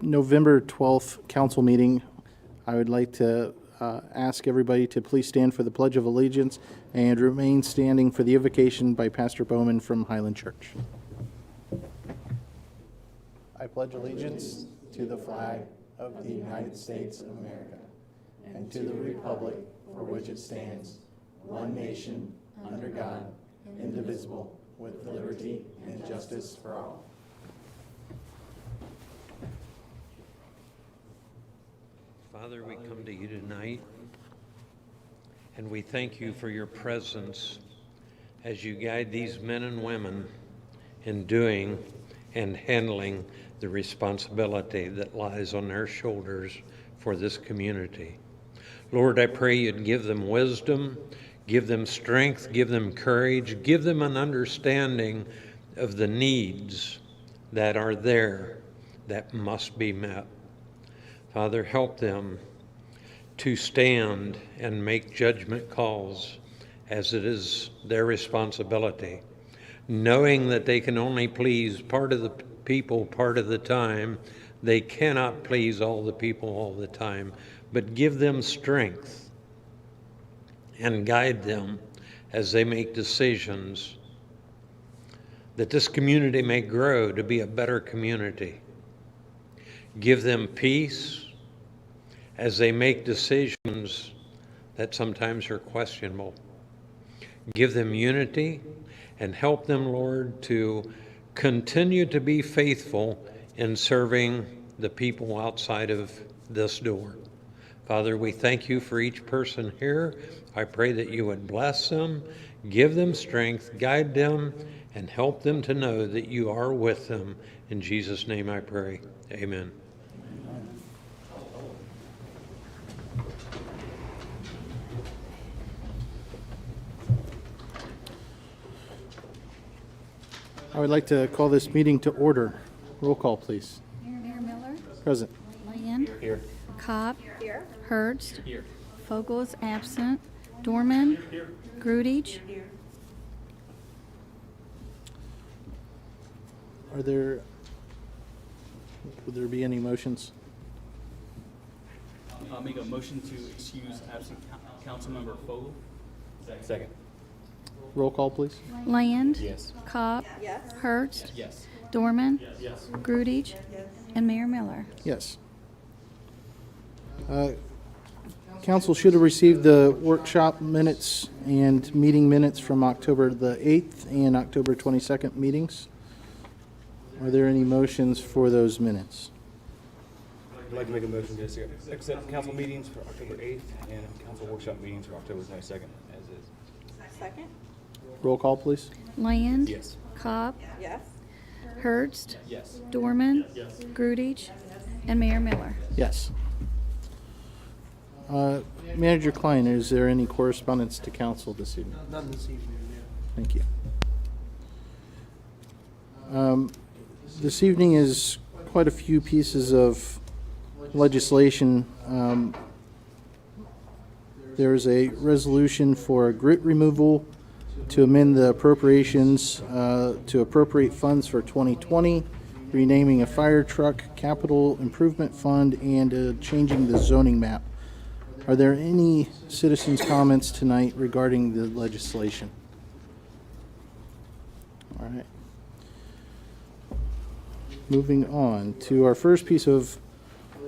November 12th council meeting, I would like to ask everybody to please stand for the Pledge of Allegiance and remain standing for the invocation by Pastor Bowman from Highland Church. I pledge allegiance to the flag of the United States of America and to the republic for which it stands, one nation, under God, indivisible, with liberty and justice for all. Father, we come to you tonight, and we thank you for your presence as you guide these men and women in doing and handling the responsibility that lies on their shoulders for this community. Lord, I pray you'd give them wisdom, give them strength, give them courage, give them an understanding of the needs that are there that must be met. Father, help them to stand and make judgment calls as it is their responsibility, knowing that they can only please part of the people part of the time. They cannot please all the people all the time, but give them strength and guide them as they make decisions that this community may grow to be a better community. Give them peace as they make decisions that sometimes are questionable. Give them unity and help them, Lord, to continue to be faithful in serving the people outside of this door. Father, we thank you for each person here. I pray that you would bless them, give them strength, guide them, and help them to know that you are with them. In Jesus' name I pray. Amen. I would like to call this meeting to order. Roll call, please. Mayor Miller. Present. Land. Here. Cobb. Here. Hurst. Here. Fogle is absent. Dorman. Here. Grudich. Would there be any motions? I'll make a motion to excuse absent Councilmember Fogle. Second. Roll call, please. Land. Yes. Cobb. Yes. Hurst. Yes. Dorman. Yes. Grudich. And Mayor Miller. Yes. Council should have received the workshop minutes and meeting minutes from October the 8th and October 22nd meetings. Are there any motions for those minutes? I'd like to make a motion to accept council meetings for October 8th and council workshop meetings for October 22nd as is. Second? Roll call, please. Land. Yes. Cobb. Yes. Hurst. Yes. Dorman. Grudich. And Mayor Miller. Yes. Manager Kline, is there any correspondence to council this evening? None this evening, Mayor. Thank you. This evening is quite a few pieces of legislation. There is a resolution for grit removal to amend the appropriations to appropriate funds for 2020, renaming a fire truck capital improvement fund, and changing the zoning map. Are there any citizens' comments tonight regarding the legislation? All right. Moving on to our first piece of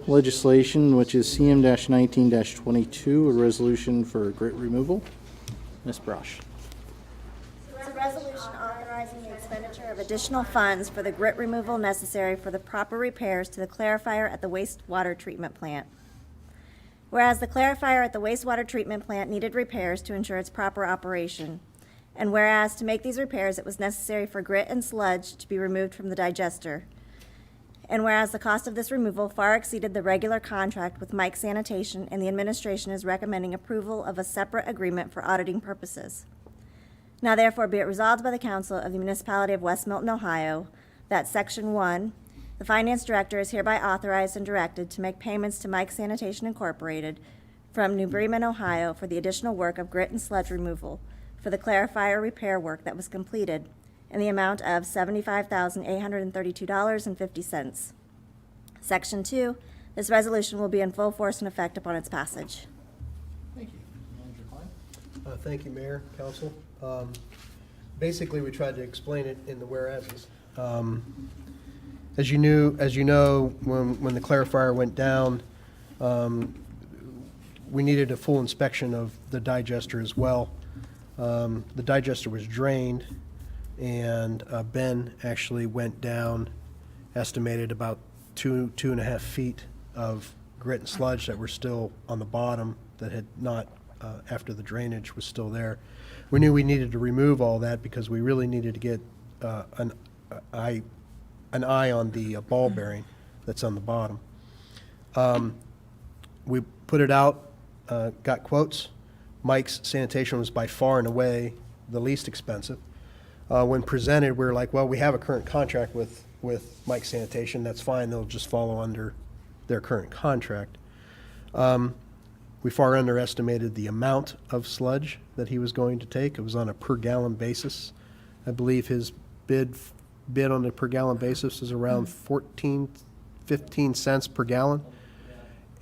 legislation, which is CM-19-22, a resolution for grit removal. Ms. Brosh. It's a resolution authorizing the expenditure of additional funds for the grit removal necessary for the proper repairs to the clarifier at the wastewater treatment plant. Whereas the clarifier at the wastewater treatment plant needed repairs to ensure its proper operation, and whereas to make these repairs it was necessary for grit and sludge to be removed from the digester, and whereas the cost of this removal far exceeded the regular contract with Mike Sanitation, and the administration is recommending approval of a separate agreement for auditing purposes. Now therefore be it resolved by the Council of the Municipality of West Milton, Ohio, that Section 1, the Finance Director is hereby authorized and directed to make payments to Mike Sanitation Incorporated from New Bremen, Ohio, for the additional work of grit and sludge removal for the clarifier repair work that was completed in the amount of $75,832.50. Section 2, this resolution will be in full force and effect upon its passage. Thank you. Manager Kline? Thank you, Mayor, Council. Basically, we tried to explain it in the whereases. As you know, when the clarifier went down, we needed a full inspection of the digester as well. The digester was drained, and Ben actually went down, estimated about 2.5 feet of grit and sludge that were still on the bottom that had not, after the drainage was still there. We knew we needed to remove all that because we really needed to get an eye on the ball bearing that's on the bottom. We put it out, got quotes. Mike's Sanitation was by far and away the least expensive. When presented, we were like, well, we have a current contract with Mike's Sanitation. That's fine. They'll just follow under their current contract. We far underestimated the amount of sludge that he was going to take. It was on a per gallon basis. I believe his bid on a per gallon basis is around 15 cents per gallon.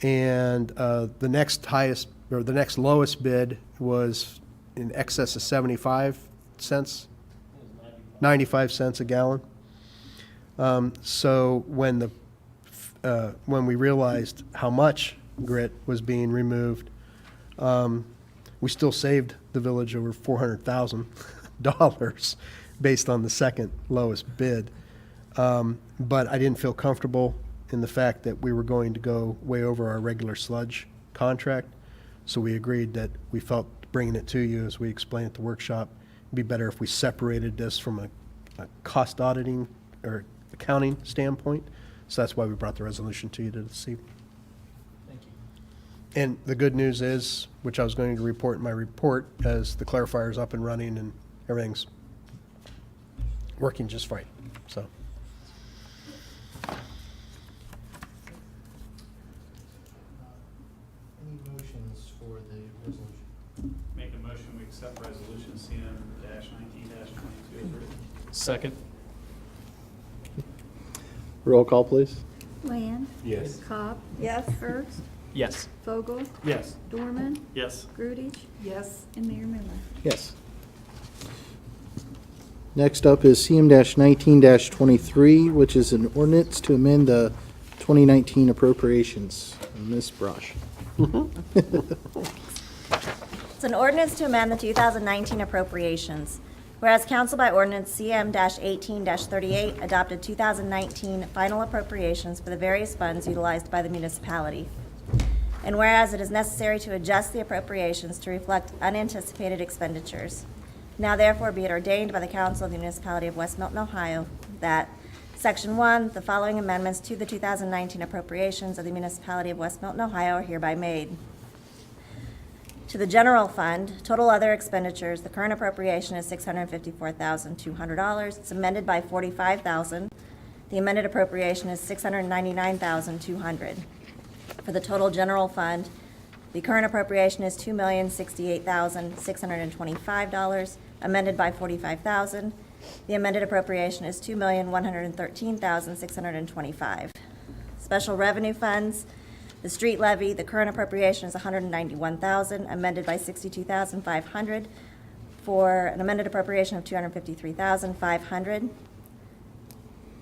And the next highest, or the next lowest bid was in excess of 75 cents, 95 cents a gallon. So when we realized how much grit was being removed, we still saved the village over $400,000 based on the second lowest bid. But I didn't feel comfortable in the fact that we were going to go way over our regular sludge contract. So we agreed that we felt bringing it to you, as we explained at the workshop, it'd be better if we separated this from a cost auditing or accounting standpoint. So that's why we brought the resolution to you this evening. Thank you. And the good news is, which I was going to report in my report, as the clarifier is up and running and everything's working just fine. So. Any motions for the resolution? Make a motion, we accept resolution CM-19-22 as written. Second. Roll call, please. Land. Yes. Cobb. Yes. Hurst. Yes. Fogle. Yes. Dorman. Yes. Grudich. Yes. And Mayor Miller. Yes. Next up is CM-19-23, which is an ordinance to amend the 2019 appropriations. Ms. Brosh. It's an ordinance to amend the 2019 appropriations. Whereas Council by Ordinance CM-18-38 adopted 2019 final appropriations for the various funds utilized by the municipality. And whereas it is necessary to adjust the appropriations to reflect unanticipated expenditures. Now therefore be it ordained by the Council of the Municipality of West Milton, Ohio, that Section 1, the following amendments to the 2019 appropriations of the Municipality of West Milton, Ohio are hereby made. To the general fund, total other expenditures, the current appropriation is $654,200. It's amended by $45,000. The amended appropriation is $699,200. For the total general fund, the current appropriation is $2,068,625, amended by $45,000. The amended appropriation is $2,113,625. Special revenue funds, the street levy, the current appropriation is $191,000, amended by $62,500, for an amended appropriation of $253,500.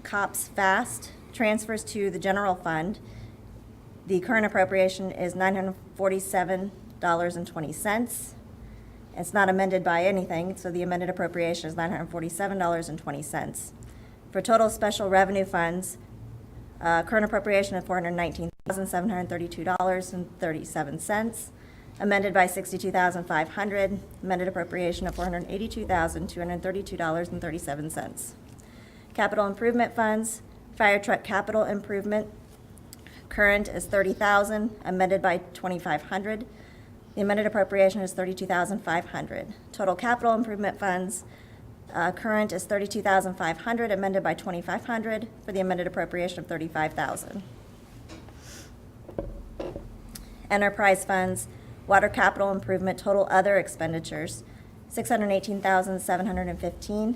COPS FAST transfers to the general fund. The current appropriation is $947.20. It's not amended by anything, so the amended appropriation is $947.20. For total special revenue funds, current appropriation of $419,732.37, amended by $62,500, amended appropriation of $482,232.37. Capital improvement funds, fire truck capital improvement, current is $30,000, amended by $2,500. The amended appropriation is $32,500. Total capital improvement funds, current is $32,500, amended by $2,500, for the amended appropriation of $35,000. Enterprise funds, water capital improvement, total other expenditures, $618,715,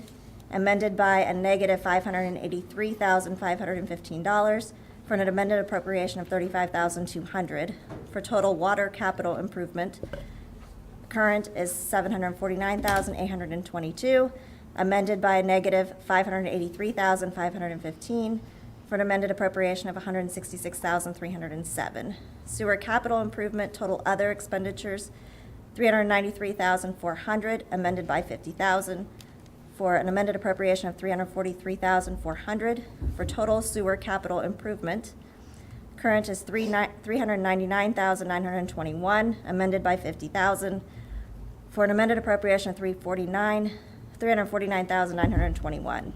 amended by a negative $583,515, for an amended appropriation of $35,200 for total water capital improvement. Current is $749,822, amended by a negative $583,515 for an amended appropriation of $166,307. Sewer capital improvement, total other expenditures, $393,400, amended by $50,000 for an amended appropriation of $343,400 for total sewer capital improvement. Current is $399,921, amended by $50,000 for an amended appropriation of $349,921.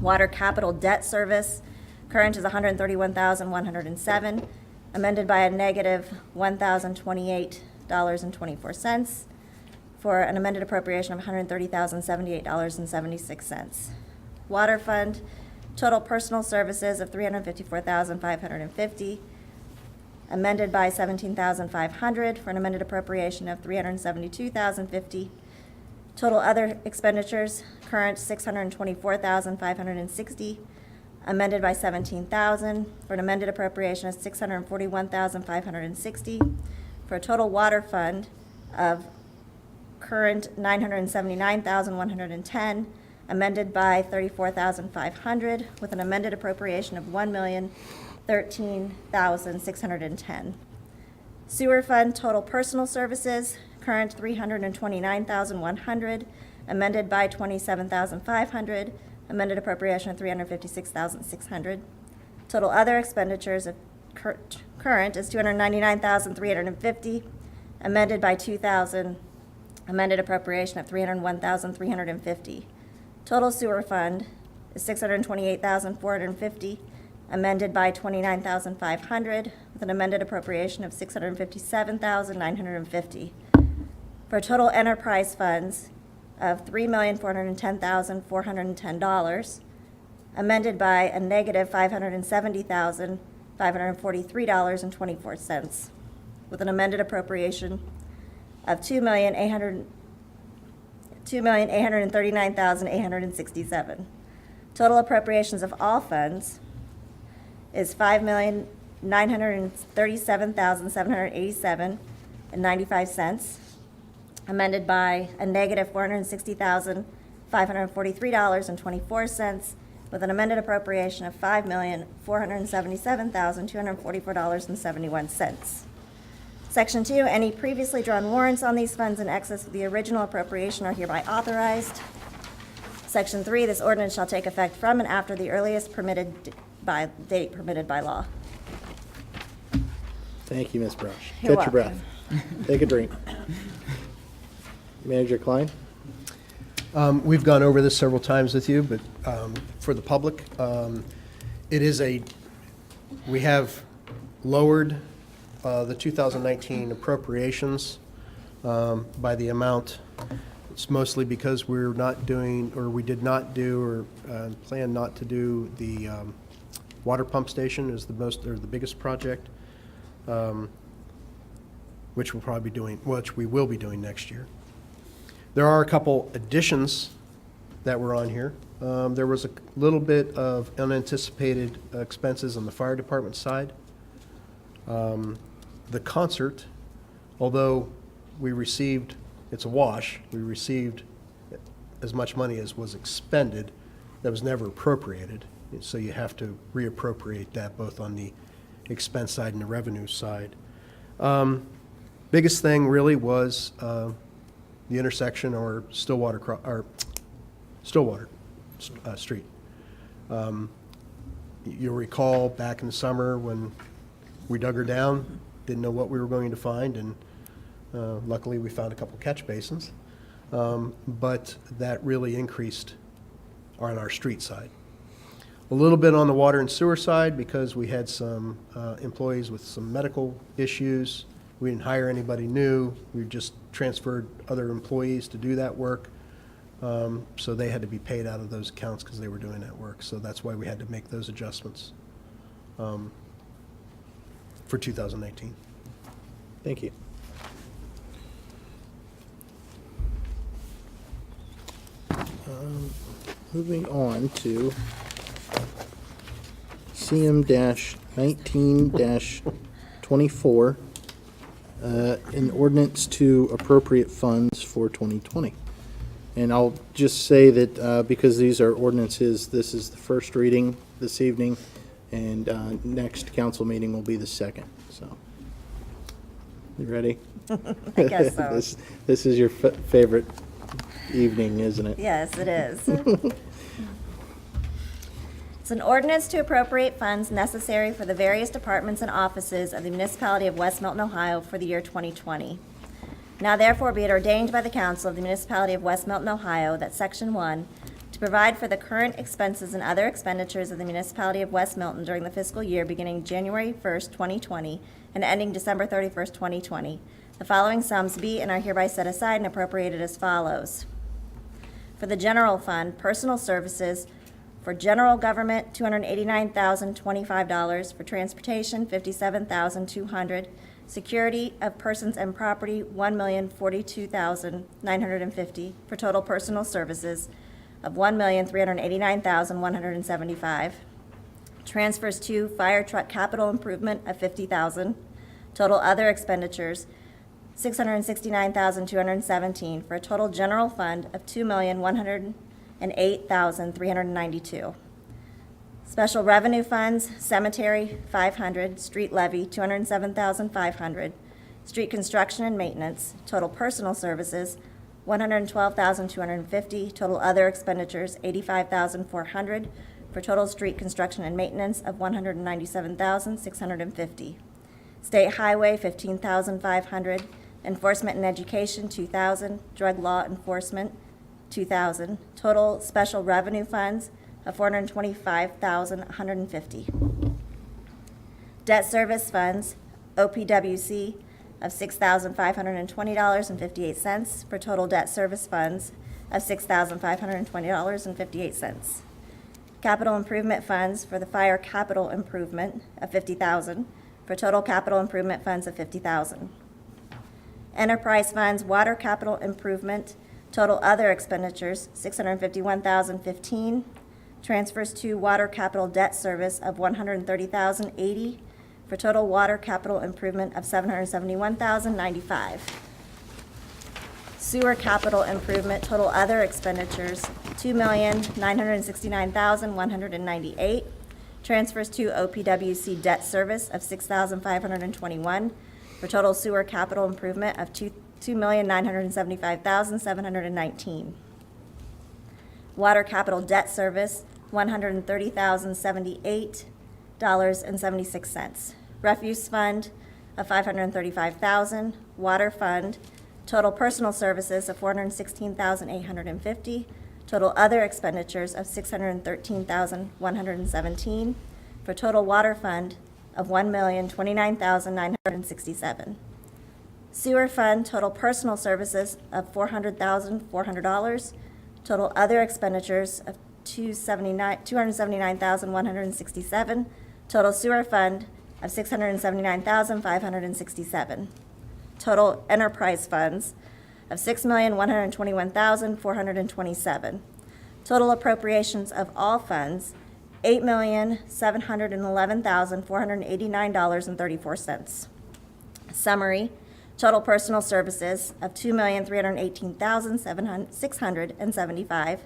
Water capital debt service, current is $131,107, amended by a negative $1,028.24 for an amended appropriation of $130,078.76. Water fund, total personal services of $354,550, amended by $17,500 for an amended appropriation of $372,050. Total other expenditures, current $624,560, amended by $17,000 for an amended appropriation of $641,560, for a total water fund of current $979,110, amended by $34,500, with an amended appropriation of $1,013,610. Sewer fund, total personal services, current $329,100, amended by $27,500, amended appropriation of $356,600. Total other expenditures of current is $299,350, amended by $2,000, amended appropriation of $301,350. Total sewer fund is $628,450, amended by $29,500, with an amended appropriation of $657,950. For total enterprise funds of $3,410,410, amended by a negative $570,543.24, with an amended appropriation of $2,839,867. Total appropriations of all funds is $5,937,787.95, amended by a negative $460,543.24, with an amended appropriation of $5,477,244.71. Section 2, any previously drawn warrants on these funds in excess of the original appropriation are hereby authorized. Section 3, this ordinance shall take effect from and after the earliest date permitted by law. Thank you, Ms. Brush. You're Catch your breath. Take a drink. Manager Kline? We've gone over this several times with you, but for the public, we have lowered the 2019 appropriations by the amount. It's mostly because we're not doing, or we did not do, or plan not to do the water pump station is the biggest project, which we'll probably be doing, which we will be doing next year. There are a couple additions that were on here. There was a little bit of unanticipated expenses on the fire department side. The concert, although we received, it's a wash, we received as much money as was expended, that was never appropriated. So you have to reappropriate that both on the expense side and the revenue side. Biggest thing really was the intersection or Stillwater Street. You'll recall back in the summer when we dug her down, didn't know what we were going to find, and luckily we found a couple catch basins. But that really increased on our street side. A little bit on the water and sewer side because we had some employees with some medical issues. We didn't hire anybody new. We just transferred other employees to do that work. So they had to be paid out of those accounts because they were doing that work. So that's why we had to make those adjustments for 2019. Thank you. Moving on to CM-19-24, an ordinance to appropriate funds for 2020. And I'll just say that because these are ordinances, this is the first reading this evening, and next council meeting will be the second, so. You ready? I guess so. This is your favorite evening, isn't it? Yes, it is. It's an ordinance to appropriate funds necessary for the various departments and offices of the municipality of West Milton, Ohio for the year 2020. Now therefore be it ordained by the council of the municipality of West Milton, Ohio, that Section 1, to provide for the current expenses and other expenditures of the municipality of West Milton during the fiscal year beginning January 1st, 2020, and ending December 31st, 2020, the following sums be and are hereby set aside and appropriated as follows. For the general fund, personal services, for general government, $289,025, for transportation, $57,200, security of persons and property, $1,042,950, for total personal services of $1,389,175. Transfers to fire truck capital improvement of $50,000. Total other expenditures, $669,217, for a total general fund of $2,108,392. Special revenue funds, cemetery, $500, street levy, $207,500, street construction and maintenance, total personal services, $112,250, total other expenditures, $85,400, for total street construction and maintenance of $197,650. State highway, $15,500, enforcement and education, $2,000, drug law enforcement, $2,000, total special revenue funds of $425,150. Debt service funds, OPWC, of $6,520.58, for total debt service funds of $6,520.58. Capital improvement funds for the fire capital improvement of $50,000, for total capital improvement funds of $50,000. Enterprise funds, water capital improvement, total other expenditures, $651,015. Transfers to water capital debt service of $130,080, for total water capital improvement of $771,095. Sewer capital improvement, total other expenditures, $2,969,198. Transfers to OPWC debt service of $6,521, for total sewer capital improvement of $2,975,719. Water capital debt service, $130,078.76. Refuse fund of $535,000. Water fund, total personal services of $416,850. Total other expenditures of $613,117, for total water fund of $1,029,967. Sewer fund, total personal services of $400,400. Total other expenditures of $279,167. Total sewer fund of $679,567. Total enterprise funds of $6,121,427. Total appropriations of all funds, $8,711,489.34. Summary, total personal services of $2,318,675.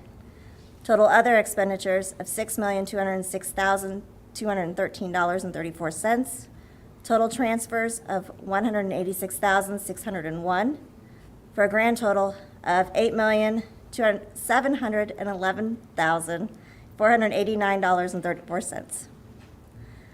Total other expenditures of $6,206,213.34. Total transfers of $186,601, for a grand total of $8,711,489.34.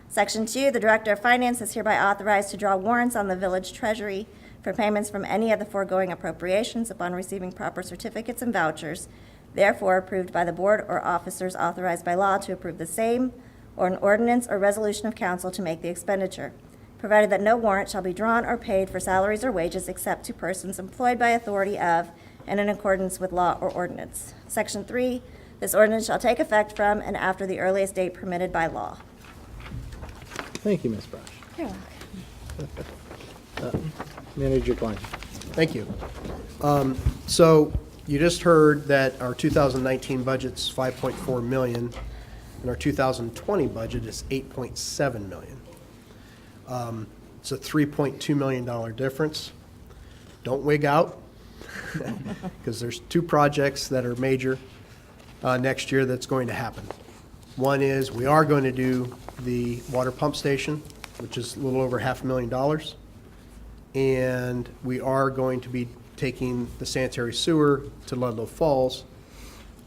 Section 2, the Director of Finance is hereby authorized to draw warrants on the village treasury for payments from any of the foregoing appropriations upon receiving proper certificates and vouchers, therefore approved by the board or officers authorized by law to approve the same, or an ordinance or resolution of council to make the expenditure, provided that no warrant shall be drawn or paid for salaries or wages except to persons employed by authority of and in accordance with law or ordinance. Section 3, this ordinance shall take effect from and after the earliest date permitted by law. Thank you, Ms. Brush. You're welcome. Manager Kline. Thank you. So you just heard that our 2019 budget's $5.4 million. and our 2020 budget is $8.7 million. It's a $3.2 million difference. Don't wig out, because there's two projects that are major next year that's going to happen. One is we are going to do the water pump station, which is a little over $500,000. And we are going to be taking the sanitary sewer to Ludlow Falls,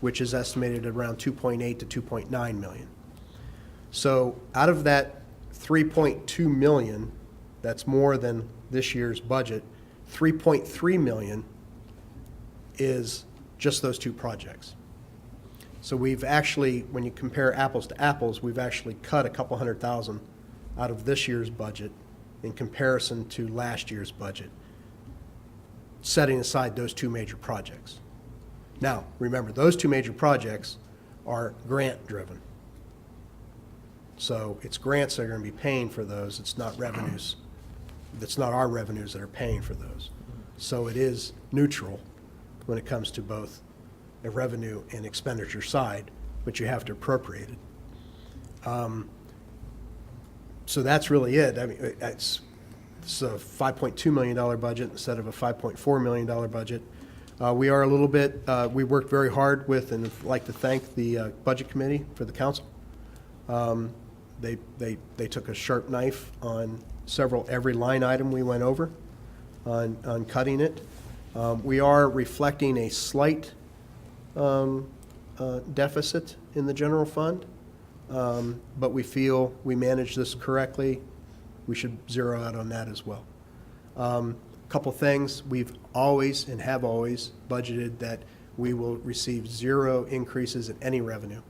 which is estimated at around 2.8 to 2.9 million. So out of that 3.2 million, that's more than this year's budget, 3.3 million is just those two projects. So we've actually, when you compare apples to apples, we've actually cut a couple $100,000 out of this year's budget in comparison to last year's budget, setting aside those two major projects. Now, remember, those two major projects are grant-driven. So it's grants that are going to be paying for those. It's not revenues. It's not our revenues that are paying for those. So it is neutral when it comes to both a revenue and expenditure side, but you have to appropriate it. So that's really it. I mean, it's a $5.2 million budget instead of a $5.4 million budget. We are a little bit, we worked very hard with, and I'd like to thank the Budget Committee for the council. They took a sharp knife on every line item we went over on cutting it. We are reflecting a slight deficit in the general fund, but we feel we managed this correctly. We should zero out on that as well. Couple things, we've always and have always budgeted that we will receive zero increases in any revenue.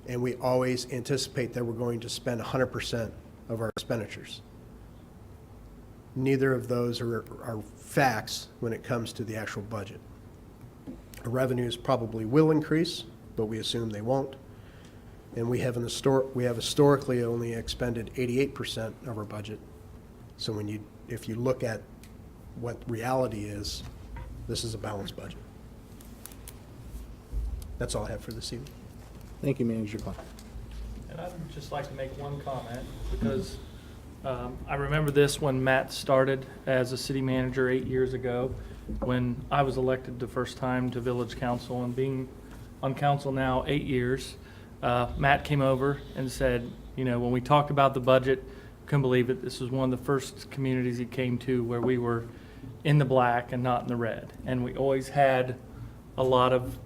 And we always anticipate that we're going to spend 100% of our expenditures. Neither of those are facts when it comes to the actual budget. Our revenues probably will increase, but we assume they won't. And we have historically only expended 88% of our budget. So if you look at what reality is, this is a balanced budget. That's all I have for this evening. Thank you, Manager Kline. And I'd just like to make one comment, because I remember this when Matt started as a city manager 8 years ago, when I was elected the first time to village council, and being on council now 8 years, Matt came over and said, when we talked about the budget, couldn't believe it. This was one of the first communities he came to where we were in the black and not in the red. And we always had a lot of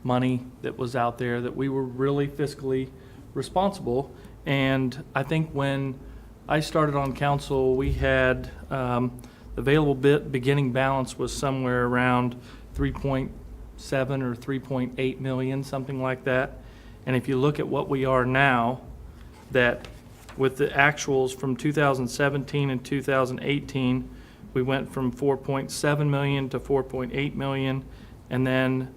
money that was out there, that we were really fiscally responsible. And I think when I started on council, we had available beginning balance was somewhere around 3.7 or 3.8 million, something like that. And if you look at what we are now, that with the actuals from 2017 and 2018, we went from 4.7 million to 4.8 million, and then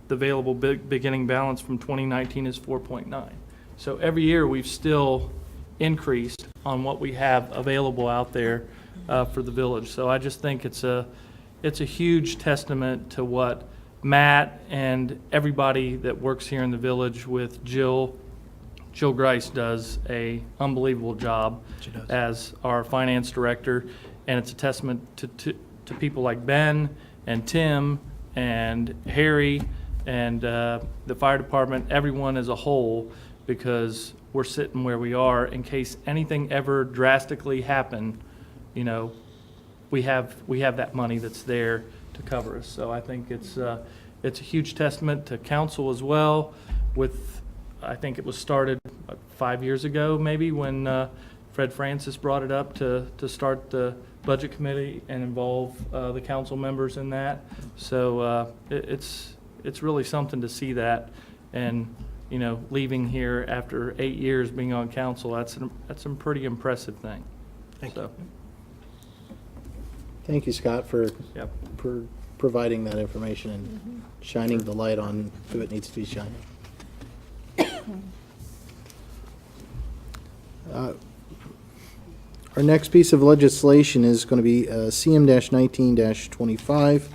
the available beginning balance from 2019 is 4.9. So every year we've still increased on what we have available out there for the village. So I just think it's a huge testament to what Matt and everybody that works here in the village with Jill Grice does a unbelievable job as our finance director, and it's a testament to people like Ben and Tim and Harry and the fire department, everyone as a whole, because we're sitting where we are in case anything ever drastically happened. We have that money that's there to cover us. So I think it's a huge testament to council as well. I think it was started 5 years ago, maybe, when Fred Francis brought it up to start the budget committee and involve the council members in that. So it's really something to see that, and leaving here after 8 years being on council, that's a pretty impressive thing. Thank you. Thank you, Scott, for Yep. providing that information and shining the light on who it needs to be shining. Our next piece of legislation is going to be CM-19-25,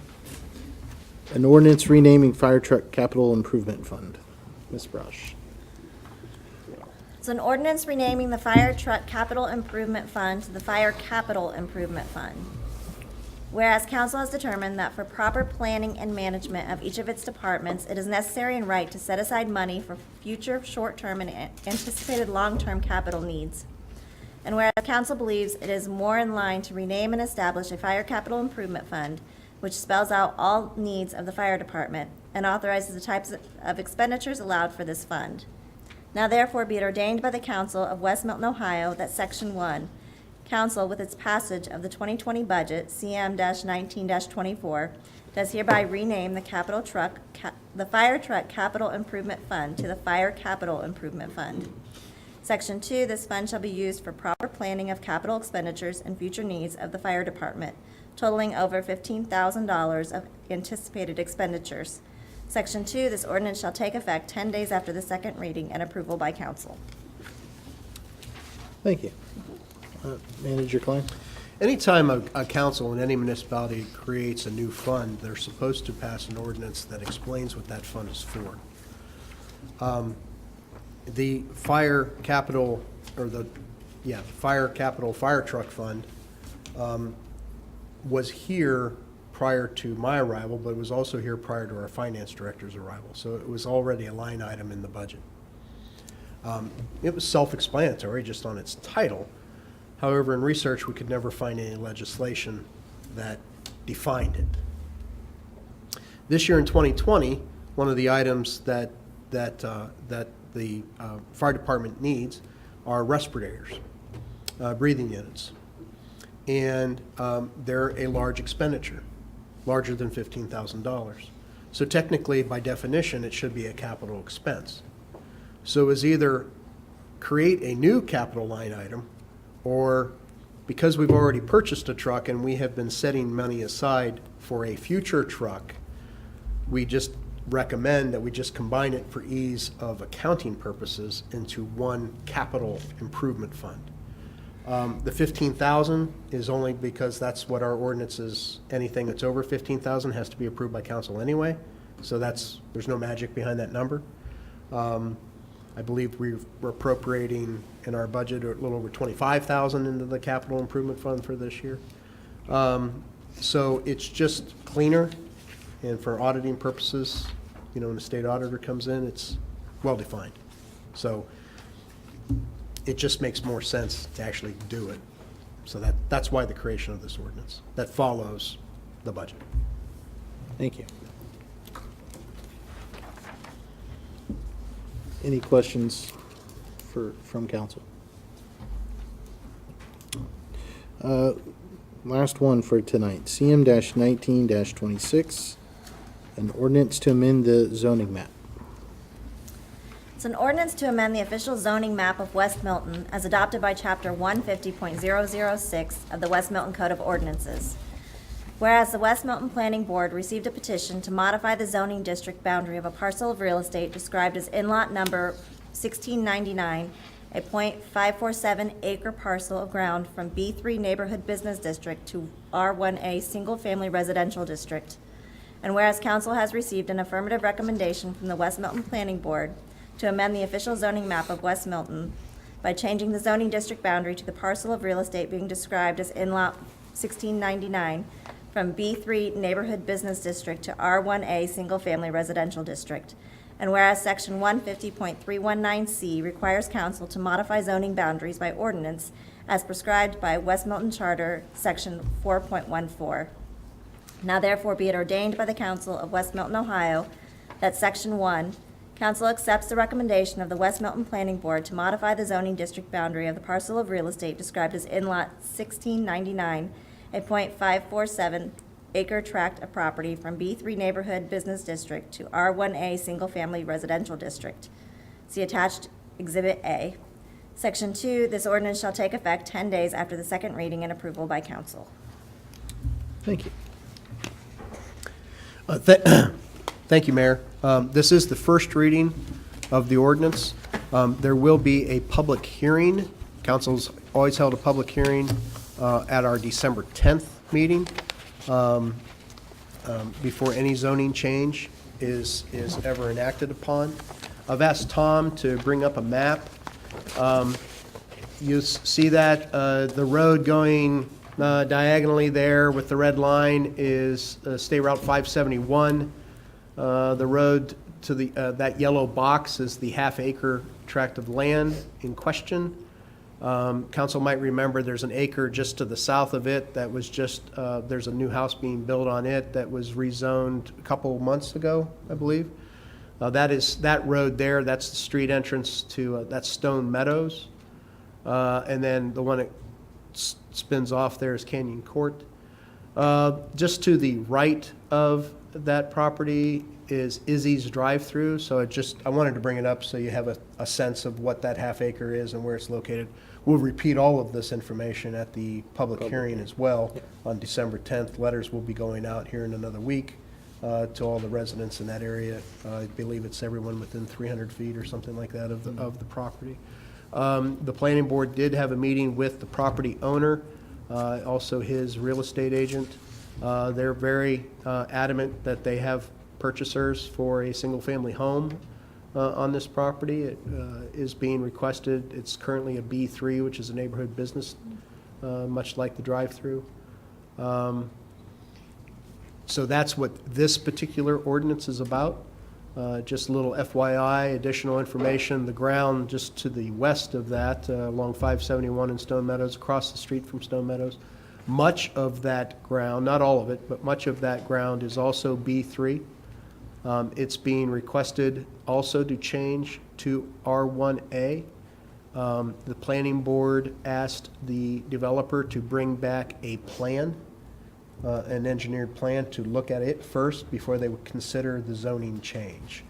an ordinance renaming Fire Truck Capital Improvement Fund. Ms. Brush. It's an ordinance renaming the Fire Truck Capital Improvement Fund to the Fire Capital Improvement Fund. Whereas council has determined that for proper planning and management of each of its departments, it is necessary and right to set aside money for future short-term and anticipated long-term capital needs. And whereas council believes it is more in line to rename and establish a Fire Capital Improvement Fund, which spells out all needs of the fire department and authorizes the types of expenditures allowed for this fund. Now therefore be it ordained by the council of West Milton, Ohio, that Section 1, council with its passage of the 2020 budget, CM-19-24, does hereby rename the the Fire Truck Capital Improvement Fund to the Fire Capital Improvement Fund. Section 2, this fund shall be used for proper planning of capital expenditures and future needs of the fire department, totaling over $15,000 of anticipated expenditures. Section 2, this ordinance shall take effect 10 days after the second reading and approval by council. Thank you. Manager Kline? Anytime a council in any municipality creates a new fund, they're supposed to pass an ordinance that explains what that fund is for. The fire capital, or fire capital fire truck fund was here prior to my arrival, but it was also here prior to our finance director's arrival. So it was already a line item in the budget. It was self-explanatory just on its title. However, in research, we could never find any legislation that defined it. This year in 2020, one of the items that the fire department needs are respirators, breathing units. And they're a large expenditure, larger than $15,000. So technically, by definition, it should be a capital expense. So it's either create a new capital line item, or because we've already purchased a truck and we have been setting money aside for a future truck, we just recommend that we just combine it for ease of accounting purposes into one capital improvement fund. The $15,000 is only because that's what our ordinance is. Anything that's over $15,000 has to be approved by council anyway. So there's no magic behind that number. I believe we're appropriating in our budget a little over $25,000 into the capital improvement fund for this year. So it's just cleaner, and for auditing purposes, when the state auditor comes in, it's well-defined. So it just makes more sense to actually do it. So that's why the creation of this ordinance, that follows the budget. Thank you. Any questions from council? Last one for tonight, CM-19-26, an ordinance to amend the zoning map. It's an ordinance to amend the official zoning map of West Milton as adopted by Chapter 150.006 of the West Milton Code of Ordinances. Whereas the West Milton Planning Board received a petition to modify the zoning district boundary of a parcel of real estate described as in-lot number 1699, a .547 acre parcel of ground from B3 Neighborhood Business District to R1A Single Family Residential District. And whereas council has received an affirmative recommendation from the West Milton Planning Board to amend the official zoning map of West Milton by changing the zoning district boundary to the parcel of real estate being described as in-lot 1699 from B3 Neighborhood Business District to R1A Single Family Residential District. And whereas Section 150.319C requires council to modify zoning boundaries by ordinance as prescribed by West Milton Charter, Section 4.14. Now therefore be it ordained by the council of West Milton, Ohio, that Section 1, council accepts the recommendation of the West Milton Planning Board to modify the zoning district boundary of the parcel of real estate described as in-lot 1699, a .547 acre tract of property from B3 Neighborhood Business District to R1A Single Family Residential District. See attached Exhibit A. Section 2, this ordinance shall take effect 10 days after the second reading and approval by council. Thank you. Thank you, Mayor. This is the first reading of the ordinance. There will be a public hearing. Council's always held a public hearing at our December 10th meeting before any zoning change is ever enacted upon. I've asked Tom to bring up a map You see that the road going diagonally there with the red line is State Route 571. The road to the that yellow box is the half-acre tract of land in question. Council might remember there's an acre just to the south of it that was just, there's a new house being built on it that was rezoned a couple months ago, I believe. That road there, that's the street entrance to, that's Stone Meadows. And then the one that spins off there is Canyon Court. Just to the right of that property is Izzy's drive-through, so I wanted to bring it up so you have a sense of what that half acre is and where it's located. We'll repeat all of this information at the public hearing as well on December 10th. Letters will be going out here in another week to all the residents in that area. I believe it's everyone within 300 feet or something like that of the property. The planning board did have a meeting with the property owner, also his real estate agent. They're very adamant that they have purchasers for a single-family home on this property. It is being requested. It's currently a B3, which is a neighborhood business, much like the drive-through. So that's what this particular ordinance is about. Just a little FYI, additional information. The ground just to the west of that, along 571 in Stone Meadows, across the street from Stone Meadows, much of that ground, not all of it, but much of that ground is also B3. It's being requested also to change to R1A. The planning board asked the developer to bring back a plan, an engineered plan, to look at it first before they would consider the zoning change.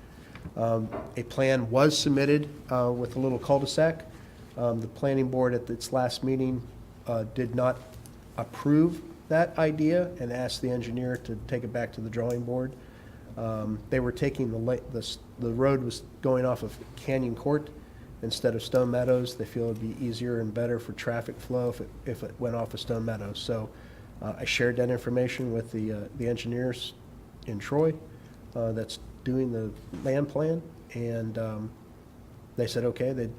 A plan was submitted with a little cul-de-sac. The planning board at its last meeting did not approve that idea and asked the engineer to take it back to the drawing board. They were taking the road was going off of Canyon Court instead of Stone Meadows. They feel it'd be easier and better for traffic flow if it went off of Stone Meadows. So I shared that information with the engineers in Troy that's doing the land plan, and they said okay, they'd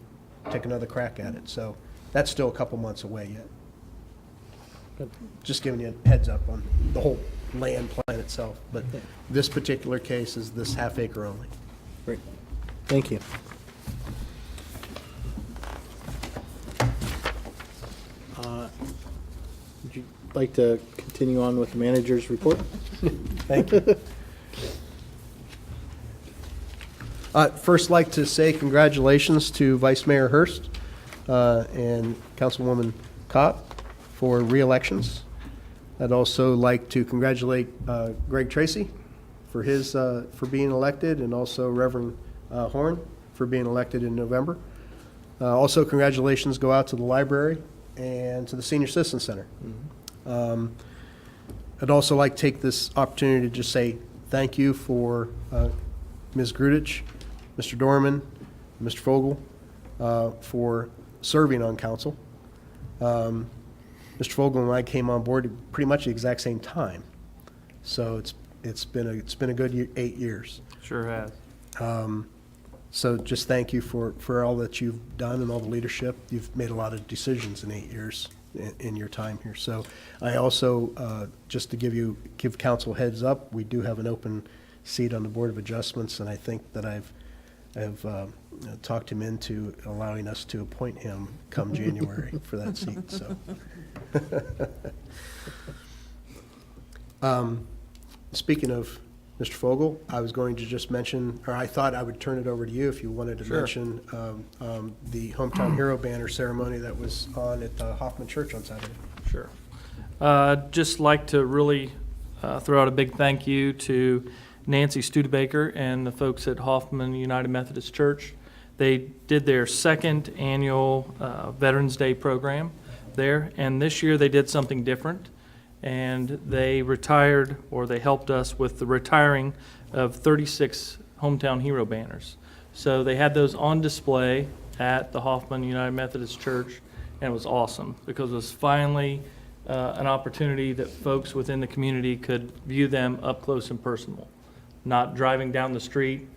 take another crack at it. So that's still a couple months away yet. Just giving you a heads up on the whole land plan itself, but this particular case is this half acre only. Great. Thank you. Would you like to continue on with the manager's report? Thank you. First, like to say congratulations to Vice Mayor Hurst and Councilwoman Kopp for re-elections. I'd also like to congratulate Greg Tracy for his for being elected, and also Reverend Horn for being elected in November. Also, congratulations go out to the library and to the Senior Citizen Center. I'd also like to take this opportunity to just say thank you for Ms. Grudich, Mr. Dorman, Mr. Fogle for serving on council. Mr. Fogle and I came on board at pretty much the exact same time, so it's been a good 8 years. Sure has. So just thank you for all that you've done and all the leadership. You've made a lot of decisions in 8 years in your time here. So I also, just to give council heads up, we do have an open seat on the Board of Adjustments, and I think that I've talked him into allowing us to appoint him come January for that seat. So. Speaking of Mr. Fogle, I was going to just mention, or I thought I would turn it over to you if you wanted to mention the Hometown Hero banner ceremony that was on at Hoffman Church on Saturday. Sure. Just like to really throw out a big thank you to Nancy Studebaker and the folks at Hoffman United Methodist Church. They did their second annual Veterans Day program there, and this year they did something different, and they retired, or they helped us with the retiring of 36 Hometown Hero banners. So they had those on display at the Hoffman United Methodist Church, and it was awesome because it was finally an opportunity that folks within the community could view them up close and personal, not driving down the street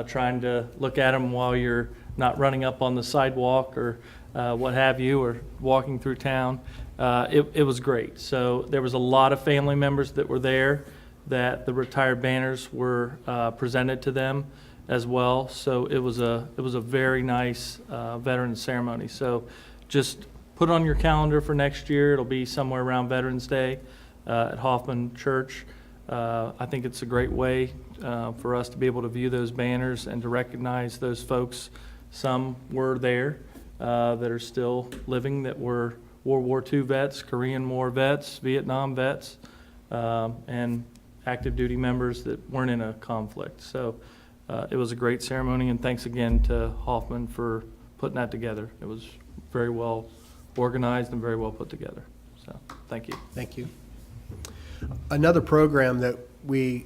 trying to look at them while you're not running up on the sidewalk or what have you, or walking through town. It was great. So there was a lot of family members that were there, that the retired banners were presented to them as well. So it was a very nice veterans ceremony. So just put it on your calendar for next year. It'll be somewhere around Veterans Day at Hoffman Church. I think it's a great way for us to be able to view those banners and to recognize those folks. Some were there that are still living, that were World War II vets, Korean War vets, Vietnam vets, and active duty members that weren't in a conflict. So it was a great ceremony, and thanks again to Hoffman for putting that together. It was very well organized and very well put together. So thank you. Thank you. Another program that we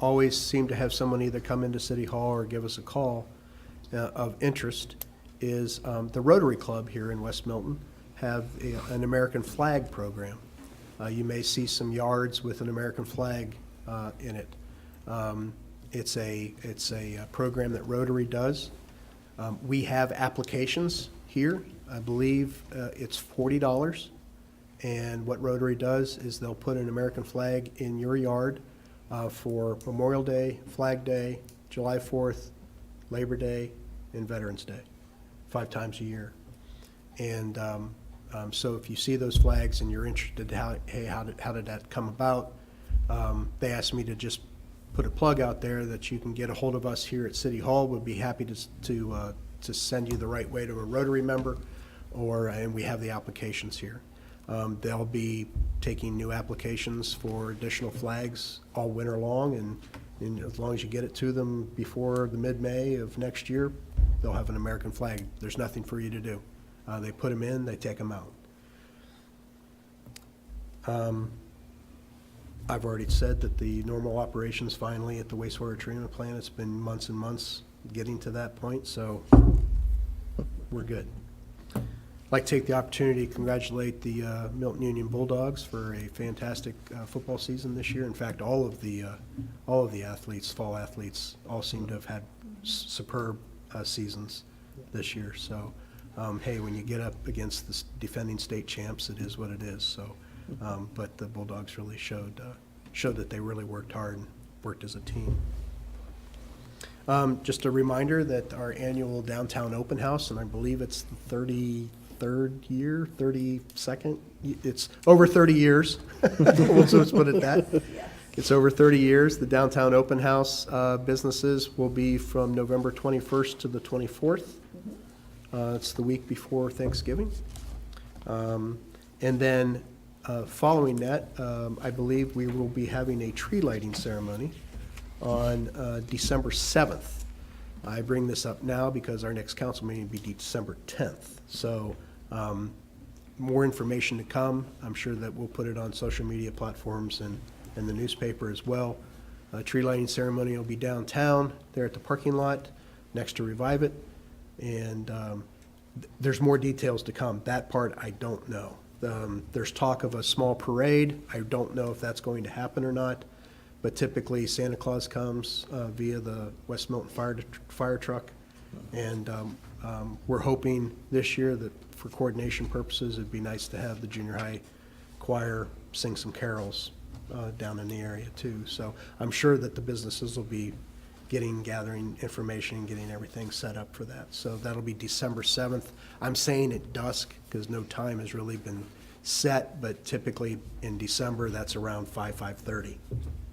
always seem to have someone either come into City Hall or give us a call of interest is the Rotary Club here in West Milton have an American flag program. You may see some yards with an American flag in it. It's a program that Rotary does. We have applications here. I believe it's $40. And what Rotary does is they'll put an American flag in your yard for Memorial Day, Flag Day, July 4th, Labor Day, and Veterans Day, 5 times a year. And so if you see those flags and you're interested, how did that come about? They asked me to just put a plug out there that you can get a hold of us here at City Hall. We'd be happy to send you the right way to a Rotary member, and we have the applications here. They'll be taking new applications for additional flags all winter long, and as long as you get it to them before the mid-May of next year, they'll have an American flag. There's nothing for you to do. They put them in, they take them out. I've already said that the normal operations finally at the wastewater treatment plant, it's been months and months getting to that point, so we're good. I'd like to take the opportunity to congratulate the Milton Union Bulldogs for a fantastic football season this year. In fact, all of the athletes, fall athletes, all seem to have had superb seasons this year. So, hey, when you get up against the defending state champs, it is what it is. So, but the Bulldogs really showed that they really worked hard and worked as a team. Just a reminder that our annual downtown open house, and I believe it's the 33rd year, 32nd, it's over 30 years. Let's put it that. It's over 30 years. The downtown open house businesses will be from November 21st to the 24th. It's the week before Thanksgiving. And then following that, I believe we will be having a tree lighting ceremony on December 7th. I bring this up now because our next council meeting will be December 10th. So more information to come. I'm sure that we'll put it on social media platforms and the newspaper as well. Tree lighting ceremony will be downtown there at the parking lot next to Revive It. And there's more details to come. That part I don't know. There's talk of a small parade. I don't know if that's going to happen or not. But typically Santa Claus comes via the West Milton fire truck. And we're hoping this year that for coordination purposes, it'd be nice to have the junior high choir sing some carols down in the area too. So I'm sure that the businesses will be gathering information, getting everything set up for that. So that'll be December 7th. I'm saying at dusk because no time has really been set, but typically in December, that's around 5:30.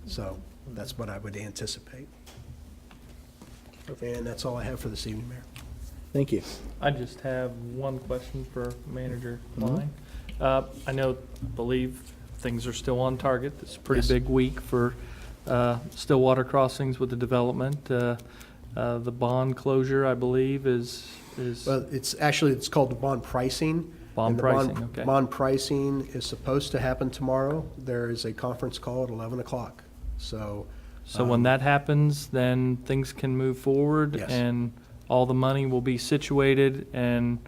So that's what I would anticipate. And that's all I have for this evening, Mayor. Thank you. I just have one question for Manager Kline. I believe things are still on target. It's a pretty Yes. big week for Stillwater Crossings with the development. The bond closure, I believe, is Well, it's called the bond pricing. Bond And the pricing, okay. Bond pricing is supposed to happen tomorrow. There is a conference call at 11 o'clock. So. when that happens, then things can move forward Yes. and all the money will be situated and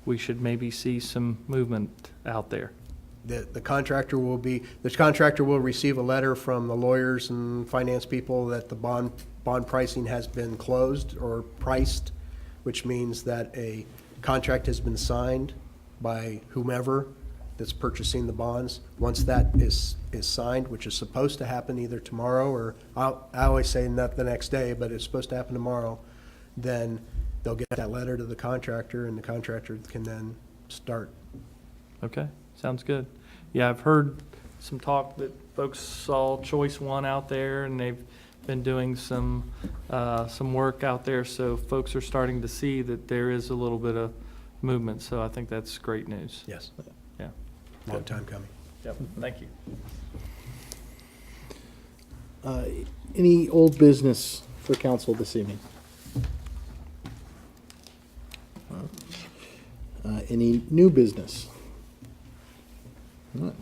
we should maybe see some movement out there. The contractor will receive a letter from the lawyers and finance people that the bond pricing has been closed or priced which means that a contract has been signed by whomever that's purchasing the bonds. Once that is signed, which is supposed to happen either tomorrow or, I always say not the next day, but it's supposed to happen tomorrow, then they'll get that letter to the contractor, and the contractor can then start. Okay, sounds good. Yeah, I've heard some talk that folks saw Choice One out there, and they've been doing some work out there, so folks are starting to see that there is a little bit of movement, so I think that's great news. Yes, Yeah. long time coming. Yep, thank you. Any old business for council this evening? Any new business? All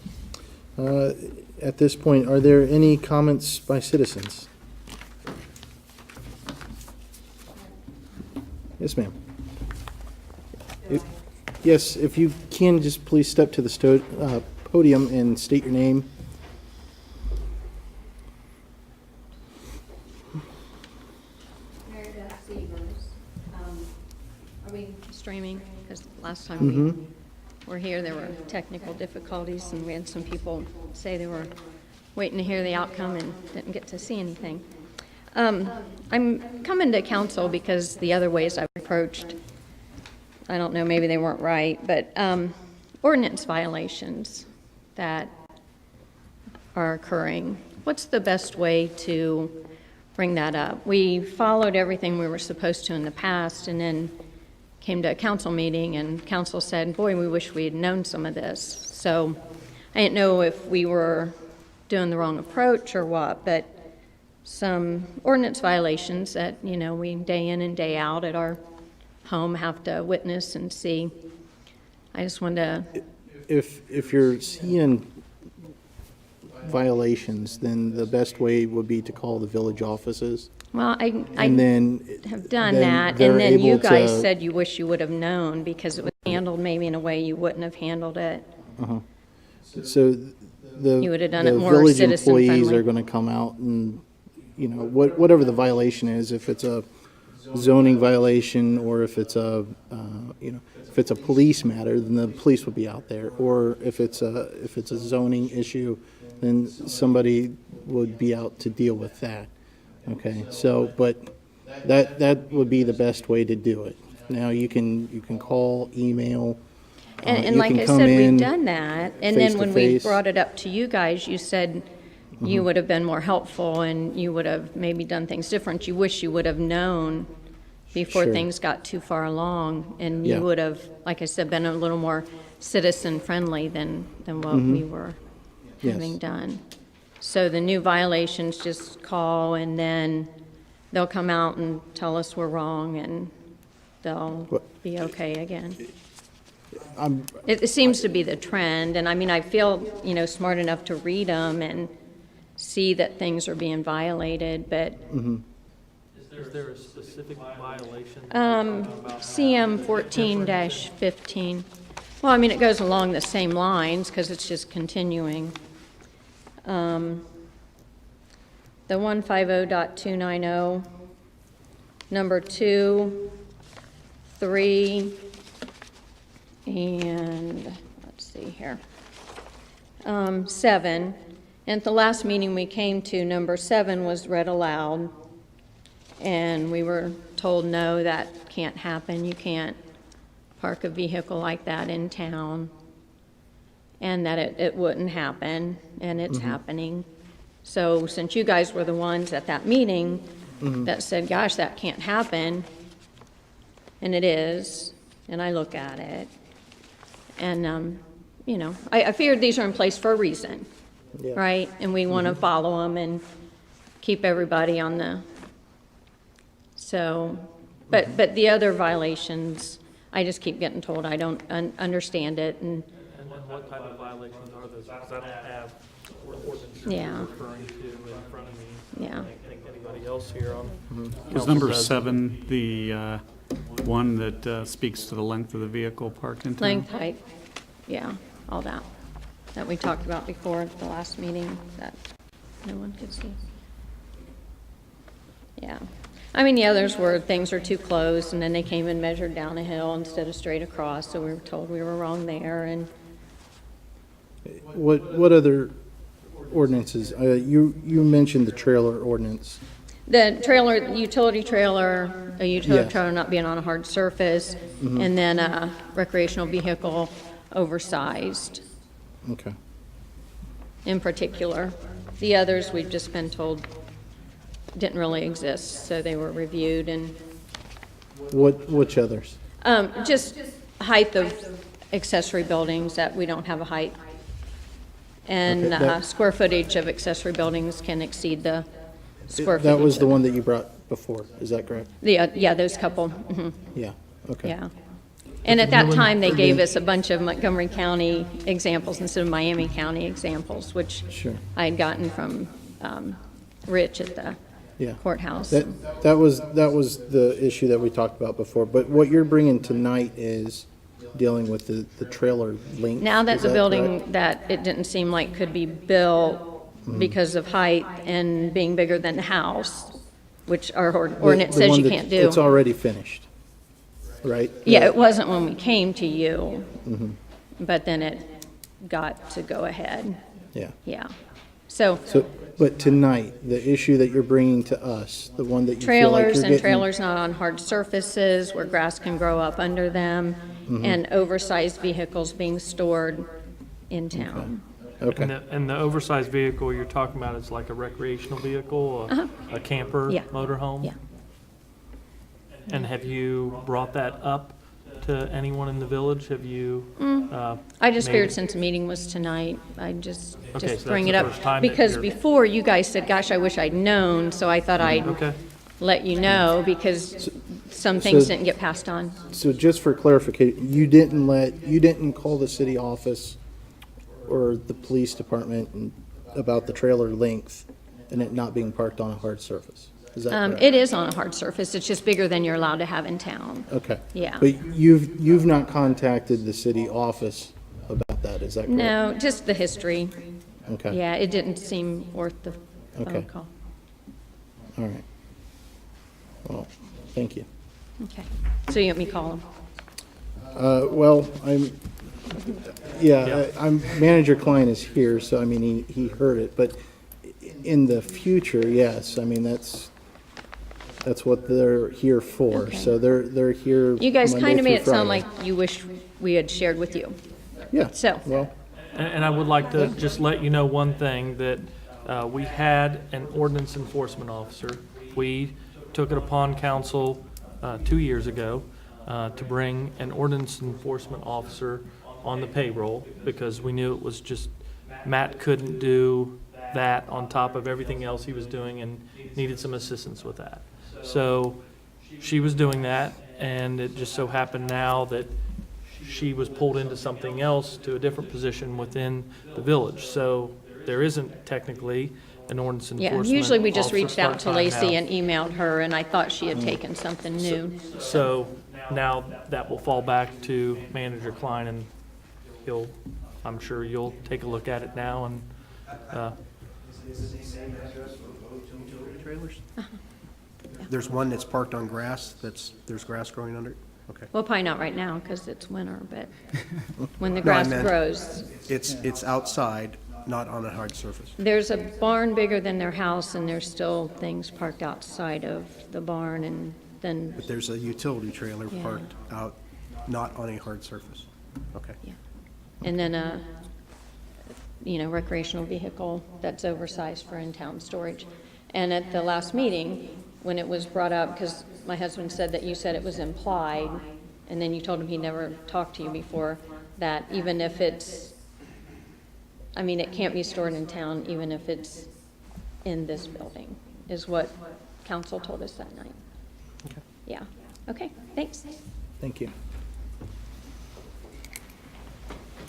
right. At this point, are there any comments by citizens? Yes, ma'am. Yes, if you can, just please step to the podium and state your name. Mary Beth Severs. Are we streaming? Because last time Mm-hmm. we were here, there were technical difficulties, and we had some people say they were waiting to hear the outcome and didn't get to see anything. I'm coming to council because the other ways I've approached, I don't know, maybe they weren't right, but ordinance violations that are occurring. What's the best way to bring that up? We followed everything we were supposed to in the past, and then came to a council meeting, and council said, boy, we wish we had known some of this. So I didn't know if we were doing the wrong approach or what, but some ordinance violations that, you know, we day in and day out at our home have to witness and see. I just wanted to, If you're seeing violations, then the best way would be to call the village offices. well, And I then have done then that, they're and then you able guys to- said you wish you would have known because it was handled maybe in a way you wouldn't have handled it. So the You would have done the it more village citizen employees friendly. are going to come out and, you know, whatever the violation is, if it's a zoning violation or if it's a, you know, if it's a police matter, then the police would be out there. Or if it's a zoning issue, then somebody would be out to deal with that. Okay, so, but that would be the best way to do it. Now, you can call, email. And you like can I come said, in we've done that. And then when we face-to-face. brought it up to you guys, you said you would have been more helpful and you would have maybe done things different. You wish you would have known before Sure. things got too far along. And Yeah. you would have, like I said, been a little more citizen-friendly than what we were Yes. having done. So the new violations, just call and then they'll come out and tell us we're wrong and they'll What- be okay again. I'm, It seems to be the trend, and I mean, I feel, you know, smart enough to read them and see that things are being violated, but Is there a specific violation that you're talking about? CM 14-15, well, I mean, it goes along the same lines, because it's just continuing. The 150.290, number 2, 3, and, let's see here, 7. And at the last meeting we came to, number 7 was read aloud, and we were told, no, that can't happen. You can't park a vehicle like that in town, and that it wouldn't happen, and it's happening. So since you guys were the ones at that meeting that said, gosh, that can't happen, and it is, and I look at it, and, you know, I figured these are in place for a reason, Yeah. right? And we want to follow them and keep everybody on the, so, but the other violations, I just keep getting told I don't understand it, and, And then what type of violations are those? Because I don't have ordinance Yeah. you're referring to in front of me. yeah. I think anybody else here on Was council number does. 7 the one that speaks to the length of the vehicle parked in town? Length, height, yeah, all that we talked about before at the last meeting that no one could see. Yeah. I mean, the others were, things are too close, and then they came and measured down a hill instead of straight across, so we were told we were wrong there, and What other ordinances? You mentioned the trailer ordinance. the trailer, utility trailer, a utility Yes. trailer not being on a hard surface, and then a recreational vehicle oversized Okay. in particular. The others, we've just been told, didn't really exist, so they were reviewed, and Which others? just height of accessory buildings, that we don't have a height. And Okay, that- square footage of accessory buildings can exceed the square footage. That was the of- one that you brought before, is that correct? Yeah, those couple, Yeah, okay. yeah. And at that time, they gave us a bunch of Montgomery County examples instead of Miami County examples, which Sure. I had gotten from Rich at the Yeah. courthouse. That was the issue that we talked about before, but what you're bringing tonight is dealing with the trailer length. Now that is the building, correct? that it didn't seem like could be built because of height and being bigger than the house, which our ordinance The says one you that- can't do. It's already finished, right? Yeah, it wasn't when we came to you, Mm-hmm. but then it got to go ahead, Yeah. yeah. So So, but tonight, the issue that you're bringing to us, the one that you feel like you're trailers and getting. trailers not on hard surfaces where grass can grow up under them, Mm-hmm. and oversized vehicles being stored in town. Okay, And the oversized vehicle you're talking about is like a recreational vehicle, a camper, Yeah. motorhome? Yeah. And have you brought that up to anyone in the village? Have you? I just made- figured since the meeting was tonight, I'd just Okay, so bring that's it the up. first time that Because you're- before, you guys said, gosh, I wish I'd known, so I thought I'd Okay. let you know, because some things so- didn't get passed on. so just for clarification, you didn't call the city office or the police department about the trailer length and it not being parked on a hard surface? Is that correct? It is on a hard surface, it's just bigger than you're allowed to have in town. Okay. Yeah. But you've not contacted the city office about that, is that correct? No, just the history. Okay. Yeah, it didn't seem worth the phone Okay. call. All right. Well, thank you. Okay, so you want me to call them? Well, I'm, Manager Kline is here, so I mean, he heard it, but in the future, yes, I mean, that's what they're here for. Okay. So they're here You guys Monday kind of made through it sound Friday. like you wish we had shared with you. Yeah. so. Well, And I would like to just let you know one thing, that we had an ordinance enforcement officer. We took it upon council 2 years ago to bring an ordinance enforcement officer on the payroll, because we knew it was just, Matt couldn't do that on top of everything else he was doing and needed some assistance with that. So she was doing that, and it just so happened now that she was pulled into something else, to a different position within the village. So there isn't technically an ordinance Yeah, enforcement usually we just officer reached out to part-time Lacey now. and emailed her, and I thought she had taken something new. So now that will fall back to Manager Kline, and I'm sure you'll take a look at it now, and Trailers? There's one that's parked on grass, there's grass growing under it? Okay. Well, probably not right now, because it's winter, but when the No, I grass meant- grows. It's outside, not on a hard surface. There's a barn bigger than their house, and there's still things parked outside of the barn, and then, But there's a utility trailer Yeah. parked out, not on a hard surface. Okay. and then a, recreational vehicle that's oversized for in-town storage. And at the last meeting, when it was brought up, because my husband said that you said it was implied, and then you told him he never talked to you before, that even if it's, it can't be stored in town, even if it's in this building, is what council told us that night. Okay. Yeah, okay, thanks. thank you.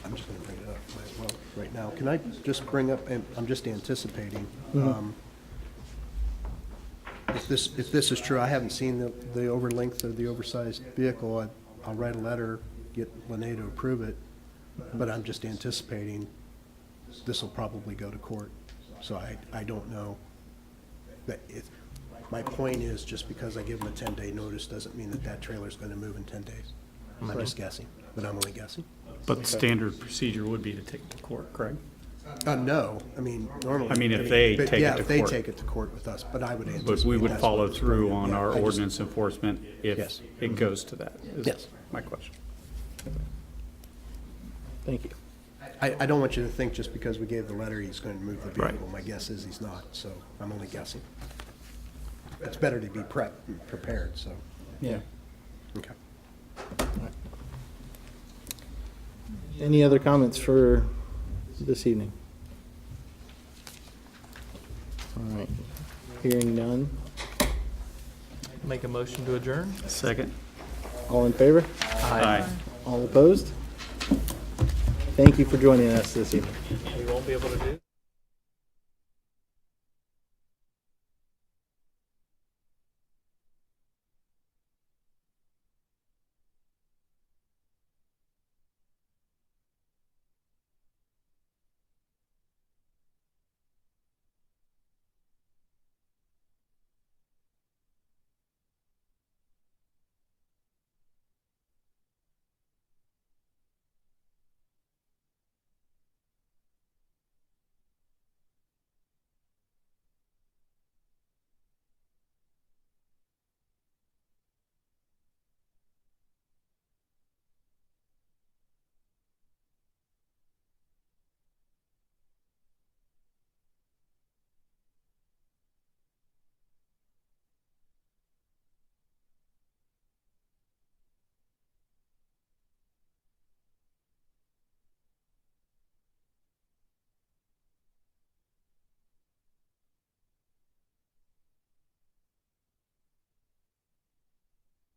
I'm just going to bring it up as well right now. Can I just bring up, and I'm just anticipating, if this is true, I haven't seen the overlength of the oversized vehicle. I'll write a letter, get Lene to approve it, but I'm just anticipating this will probably go to court. So I don't know that My point is, just because I give them a 10-day notice doesn't mean that that trailer's going to move in 10 days. I'm just guessing, but I'm only guessing. But standard procedure would be to take it to court, correct? No, I mean, normally. I mean, if they but take it yeah, to if they court. take it to court with us, but I would But anticipate we would that's follow what it's through going on to. our Yeah, I just- ordinance enforcement Yes. if it goes to that, is Yes. my question. Thank you. I don't want you to think just because we gave the letter, he's going to move the Right. vehicle. My guess is he's not, so I'm only guessing. It's better to be prepared, so, Yeah. okay. Any other comments for this evening? All right. Hearing none. Make a motion to adjourn? Second? All in favor? Aye. All opposed? Thank you for joining us this evening. We won't be able to do?